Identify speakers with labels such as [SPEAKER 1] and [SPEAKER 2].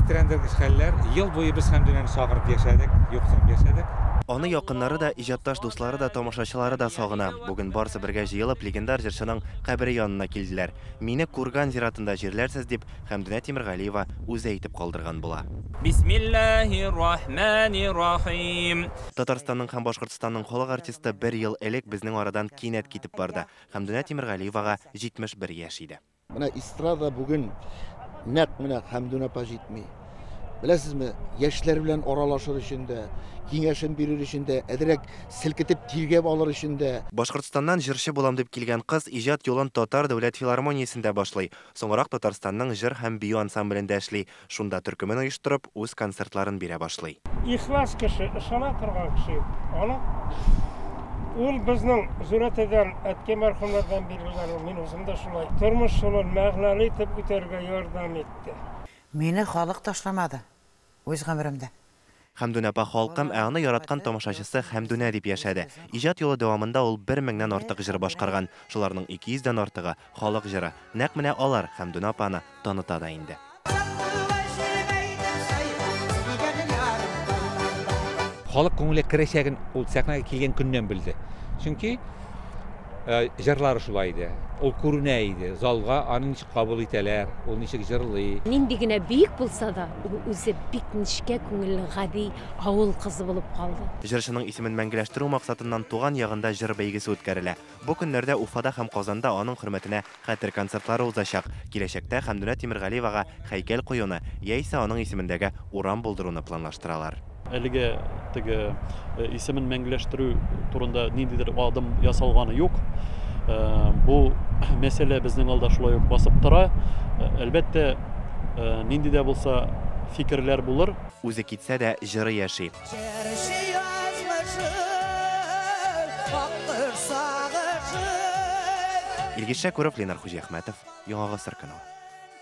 [SPEAKER 1] ветерандық хәлләр, ел бойы біз Хәмдүнәне сағынып яшадық, юқсан яшадық.
[SPEAKER 2] Аны якыннары да, иҗатташ дуслары да, тамашачылары да сагына. Бүген барысы бергә җыелып легендар җырчының кабере янына килделәр. Мине Курган зиратында җирләрсез дип Хәмдүнә Тимергалиева үзе әйтеп калдырган була.
[SPEAKER 3] Бисмиллаһир-рахманир-рахим.
[SPEAKER 2] Татарстанның һәм Башкортстанның халык артисты бер ел элек безнең арадан кинәт китеп барды. Хәмдүнә Тимергалиевага 71 яшь иде.
[SPEAKER 4] Менә эстрада бүген нәкъ менә Хәмдүнә апа җитми. Беләсезме, яшьләр белән аралашыр өчен дә, киңәшен бирер өчен дә, әдерәк селкетеп тиргәп алыр өчен дә.
[SPEAKER 2] Башкортстаннан җырчы булам дип килгән кыз иҗат юлын Татар дәүләт филармониясендә башлый. Соңрак Татарстанның җыр һәм бию ансамблендә эшли. Шунда төркемен оештырып, үз концертларын бирә башлый.
[SPEAKER 5] Ихлас кеше, ышана торган кеше. Аны ул безнең зурәтәдән әткәй мәрхүмнәрдән бирелгән, мин үзем дә шулай. Тормыш юлын мәгънәле итеп үтәргә ярдәм итте.
[SPEAKER 6] Мине халык ташламады. Үз гомеремдә.
[SPEAKER 2] Хәмдүнә апа халкым, ә аны яраткан тамашачысы Хәмдүнә дип яшәде. Иҗат юлы дәвамында ул 1000-нән артык җыр башкарган. Шуларның 200-дән артыгы халык җыры. Нәкъ менә алар Хәмдүнә апаны таныта да инде.
[SPEAKER 1] Халык күңеле керәчәген ул сәхнәгә килгән көннән белде. Чөнки җырлары шулай иде. Ул күренә иде. Залга аны ничек кабул итәләр, ул ничек җырлый.
[SPEAKER 7] Нинди генә бик булса да, ул үзе бик нечкә күңелле, гади авыл кызы булып калды.
[SPEAKER 2] Җырчының исемен мәңгеләштерү максатыннан туган ягында җыр бәйгесе үткәрелә. Бу көннәрдә Уфада һәм Казанда аның хөрмәтенә хәтер концертлары узачак. Киләчәктә Хәмдүнә Тимергалиевага һәйкәл куюны яисә аның исемендәге урам булдыруны планлаштыралар.
[SPEAKER 8] Әлегә теге исемен мәңгеләштерү турында ниндидер адым ясалганы юк. Бу мәсьәлә безнең алда шулай ук басып тора. Әлбәттә, нинди дә булса фикерләр булыр.
[SPEAKER 2] Үзе китсә дә җыры яши. Илгиз Шәкүров, Ленар Хуҗиәхмәтов, Яңа гасыр каналы.